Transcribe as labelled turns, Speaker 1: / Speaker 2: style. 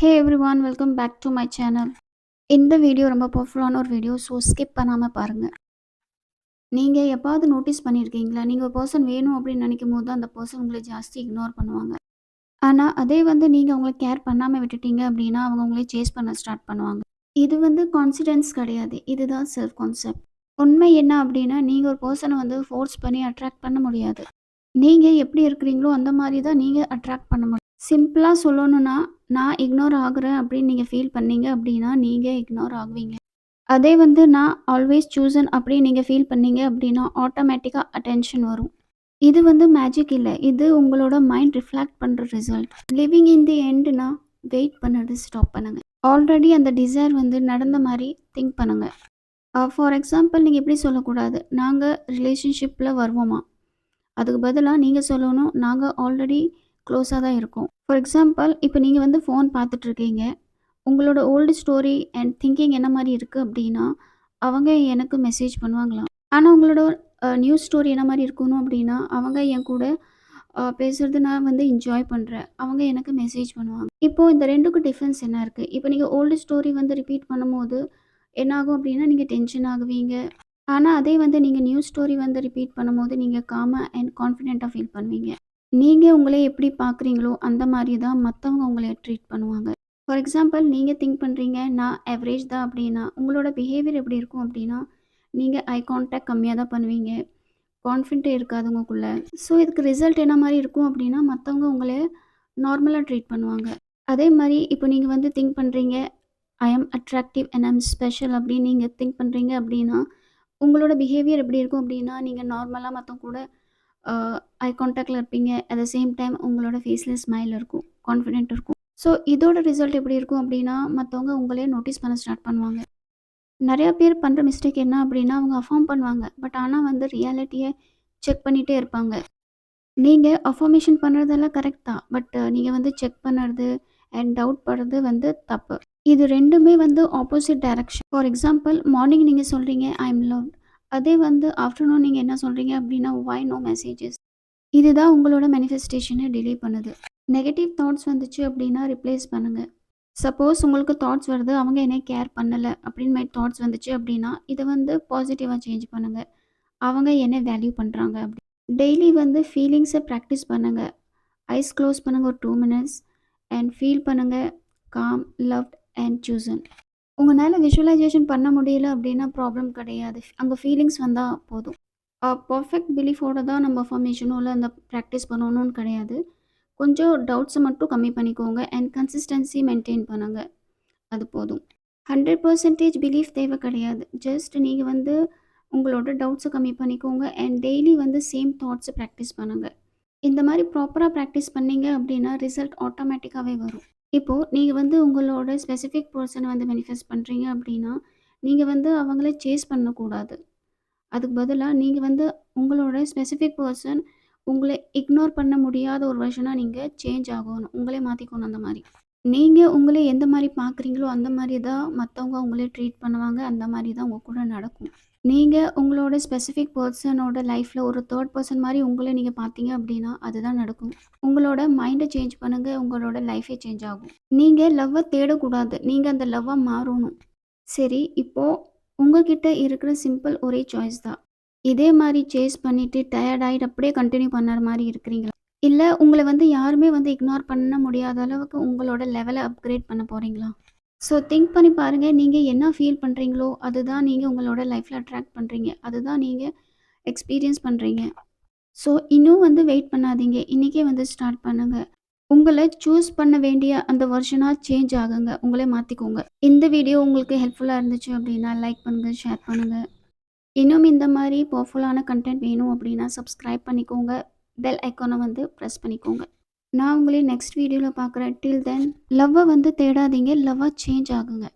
Speaker 1: Hey everyone, welcome back to my channel. இந்த video ரொம்ப பவர்ஃபுல்லான ஒரு வீடியோ. ஸோ ஸ்கிப் பண்ணாமல் பாருங்கள். நீங்கள் எப்பாவது நோட்டீஸ் பண்ணியிருக்கீங்களா? நீங்கள் ஒரு பர்சன் வேணும் அப்படின்னு நினைக்கும் போது தான் அந்த பர்சன் உங்களை ஜாஸ்தி இக்னோர் பண்ணுவாங்க. ஆனால் அதே நீங்கள் அவங்கள கேர் பண்ணாமல் விட்டுட்டீங்க அப்படின்னா அவங்க உங்களை சேஸ் பண்ண ஸ்டார்ட் பண்ணுவாங்க. இது கான்சிடென்ஸ் கிடையாது, இதுதான் செல்ஃப் கான்செப்ட். உண்மை என்ன அப்படின்னா நீங்கள் ஒரு பர்சனை ஃபோர்ஸ் பண்ணி அட்ராக்ட் பண்ண முடியாது. நீங்கள் எப்படி இருக்கிறீங்களோ அந்த மாதிரி தான் நீங்கள் அட்ராக்ட் பண்ண முடியும். சிம்பிளா சொல்லணும்னா, நான் இக்னோர் ஆகுறேன் அப்படின்னு நீங்க ஃபீல் பண்ணீங்க அப்படின்னா, நீங்க இக்னோர் ஆகுவீங்க. அதே நான் ஆல்வேஸ் சூசன் அப்படின்னு நீங்க ஃபீல் பண்ணீங்க அப்படின்னா, ஆட்டோமேட்டிக்கா அட்டென்ஷன் வரும். இது மேஜிக் இல்ல. இது உங்களோட மைண்ட் ரிஃப்ளெக்ட் பண்ற ரிசல்ட். லிவிங் இன் தி எண்டுனா, வெயிட் பண்ணது ஸ்டாப் பண்ணுங்க. ஆல்ரெடி அந்த டிசைர் நடந்த மாரி திங்க் பண்ணுங்க. ஃபார் எக்ஸாம்பிள் நீங்க இப்படி சொல்லக்கூடாது, "நாங்க ரிலேஷன்ஷிப்ல வருவோமா?" அதுக்கு பதிலா நீங்க சொல்லணும், "நாங்க ஆல்ரெடி க்ளோஸா தான் இருக்கோம்." ஃபார் எக்ஸாம்பிள் இப்போ நீங்க ஃபோன் பார்த்துட்ருக்கீங்க. உங்களோட ஓல்டு ஸ்டோரி அண்ட் திங்கிங் என்ன மாரி இருக்கு அப்படின்னா, அவங்க எனக்கு மெசேஜ் பண்ணுவாங்களாம். ஆனா உங்களோட நியூ ஸ்டோரி என்ன மாரி இருக்கணும் அப்படின்னா, அவங்க என் கூட பேசுறது நான் என்ஜாய் பண்றேன். அவங்க எனக்கு மெசேஜ் பண்ணுவாங்க. இப்போ இந்த 2க்கும் டிஃப்ரென்ஸ் என்ன இருக்கு? இப்போ நீங்க ஓல்டு ஸ்டோரி ரிப்பீட் பண்ணும்போது என்னாகும் அப்படின்னா, நீங்க டென்ஷன் ஆகுவீங்க. ஆனா அதே நீங்க நியூ ஸ்டோரி ரிப்பீட் பண்ணும்போது, நீங்க காமா அண்ட் கான்ஃபிடென்ட்டா ஃபீல் பண்ணுவீங்க. நீங்க உங்கள எப்படி பார்க்குறீங்களோ, அந்த மாரி தான் மத்தவங்க உங்கள ட்ரீட் பண்ணுவாங்க. ஃபார் எக்ஸாம்பிள் நீங்க திங்க் பண்றீங்க, நான் ஆவரேஜ் தான் அப்படின்னா, உங்களோட பிஹேவியர் எப்படி இருக்கும் அப்படின்னா, நீங்க ஐ கான்டாக்ட் கம்மியா தான் பண்ணுவீங்க. கான்ஃபிடென்ட்டே இருக்காது உங்களுக்குள்ள. ஸோ இதுக்கு ரிசல்ட் என்ன மாரி இருக்கும் அப்படின்னா, மத்தவங்க உங்கள நார்மலா ட்ரீட் பண்ணுவாங்க. அதே மாரி இப்போ நீங்க திங்க் பண்றீங்க, I am attractive and I am special அப்படின்னு நீங்க திங்க் பண்றீங்க அப்படின்னா, உங்களோட பிஹேவியர் எப்படி இருக்கும் அப்படின்னா, நீங்க நார்மலா மத்தவங்க கூட அ ஐ கான்டாக்ட்ல இருப்பீங்க. அட் த சேம் டைம் உங்களோட ஃபேஸ்ல ஸ்மைல் இருக்கும். கான்ஃபிடென்ட் இருக்கும். ஸோ இதோட ரிசல்ட் எப்படி இருக்கும் அப்படின்னா, மத்தவங்க உங்களே நோட்டீஸ் பண்ண ஸ்டார்ட் பண்ணுவாங்க. நெறைய பேர் பண்ற மிஸ்டேக் என்ன அப்படின்னா, அவங்க அஃபார்ம் பண்ணுவாங்க. பட் ஆனா ரியாலிட்டிய செக் பண்ணிட்டே இருப்பாங்க. நீங்க அஃபர்மேஷன் பண்றதெல்லாம் கரெக்ட் தான். பட் நீங்க செக் பண்ணுறது அண்ட் டவுட் படுறது தப்பு. இது 2மே opposite direction. For example morning நீங்க சொல்றீங்க, ஐ அம் லவ்ட். அதே ஆஃப்டர்நூன் நீங்க என்ன சொல்றீங்க அப்படின்னா, வை நோ மெசேஜஸ். இதுதான் உங்களோட மேனிஃபெஸ்டேஷன டிலே பண்ணுது. நெகட்டிவ் தாட்ஸ் வந்துச்சு அப்படின்னா ரிப்ளேஸ் பண்ணுங்க. சப்போஸ் உங்களுக்கு தாட்ஸ் வருது, அவங்க என்னைய கேர் பண்ணல அப்படின்னு மாரி தாட்ஸ் வந்துச்சு அப்படின்னா, இத பாசிட்டிவா சேஞ்ச் பண்ணுங்க. அவங்க என்ன வேல்யூ பண்றாங்க அப்படி. டெய்லி ஃபீலிங்ஸ பிராக்டிஸ் பண்ணுங்க. ஐஸ் க்ளோஸ் பண்ணுங்க ஒரு 2 மினிட்ஸ் அண்ட் ஃபீல் பண்ணுங்க. Calm, loved and chosen. உங்கனால விஷுவலைசேஷன் பண்ண முடியல அப்படின்னா ப்ராப்ளம் கிடையாது. அங்க ஃபீலிங்ஸ் வந்தா போதும். பெர்ஃபெக்ட் பிலீஃபோட தான் நம்ம அஃபர்மேஷனோ இல்ல அந்த பிராக்டிஸ் பண்ணணும்னு கிடையாது. கொஞ்சம் டவுட்ஸ மட்டும் கம்மி பண்ணிக்கோங்க அண்ட் கன்சிஸ்டன்சி மெயின்டெயின் பண்ணுங்க. அது போதும். 100% பிலீஃப் தேவை கிடையாது. ஜஸ்ட் நீங்க உங்களோட டவுட்ஸ கம்மி பண்ணிக்கோங்க and daily same thoughts practice பண்ணுங்க. இந்த மாரி ப்ராப்பரா பிராக்டிஸ் பண்ணீங்க அப்படின்னா, ரிசல்ட் ஆட்டோமேட்டிக்காவே வரும். இப்போ நீங்க உங்களோட ஸ்பெசிஃபிக் பெர்சன மேனிஃபெஸ்ட் பண்றீங்க அப்படின்னா, நீங்க அவங்கள சேஸ் பண்ணக்கூடாது. அதுக்கு பதிலா நீங்க உங்களோட ஸ்பெசிஃபிக் பெர்சன் உங்கள இக்னோர் பண்ண முடியாத ஒரு வெர்ஷனா நீங்க சேஞ்ச் ஆகணும். உங்களே மாத்திக்கணும் அந்த மாரி. நீங்க உங்கள எந்த மாரி பார்க்குறீங்களோ, அந்த மாரி தான் மத்தவங்க உங்கள ட்ரீட் பண்ணுவாங்க. அந்த மாரி தான் உங்க கூட நடக்கும். நீங்க உங்களோட ஸ்பெசிஃபிக் பெர்சனோட லைஃப்ல ஒரு 3 பெர்சன் மாரி உங்கள நீங்க பார்த்தீங்க அப்படின்னா, அதுதான் நடக்கும். உங்களோட மைண்ட சேஞ்ச் பண்ணுங்க. உங்களோட லைஃபே சேஞ்ச் ஆகும். நீங்க லவ்வ தேடக்கூடாது. நீங்க அந்த லவ்வா மாறணும். சரி, இப்போ உங்ககிட்ட இருக்கிற சிம்பிள் ஒரே சாய்ஸ் தான். இதே மாரி சேஸ் பண்ணிட்டு டயர்ட் ஆயிட்டு அப்படியே கன்டின்யூ பண்ணற மாரி இருக்கிறீங்களா? இல்ல உங்கள யாருமே இக்னோர் பண்ண முடியாத அளவுக்கு உங்களோட லெவல அப்கிரேட் பண்ண போறீங்களா? ஸோ திங்க் பண்ணி பாருங்க. நீங்க என்ன ஃபீல் பண்றீங்களோ, அதுதான் நீங்க உங்களோட லைஃப்ல அட்ராக்ட் பண்றீங்க. அதுதான் நீங்க எக்ஸ்பீரியன்ஸ் பண்றீங்க. ஸோ இன்னும் வெயிட் பண்ணாதீங்க. இன்னைக்கே ஸ்டார்ட் பண்ணுங்க. உங்கள சூஸ் பண்ண வேண்டிய அந்த வெர்ஷனா சேஞ்ச் ஆகுங்க. உங்களே மாத்திக்கோங்க. இந்த வீடியோ உங்களுக்கு ஹெல்ப்ஃபுல்லா இருந்துச்சு அப்படின்னா, லைக் பண்ணுங்க, ஷேர் பண்ணுங்க. இன்னும் இந்த மாரி பவர்ஃபுல்லான கன்டென்ட் வேணும் அப்படின்னா, சப்ஸ்கிரைப் பண்ணிக்கோங்க. பெல் ஐகான பிரஸ் பண்ணிக்கோங்க. நான் உங்கள நெக்ஸ்ட் வீடியோல பார்க்குறேன். டில் தென் லவ்வ தேடாதீங்க. லவ்வா சேஞ்ச் ஆகுங்க.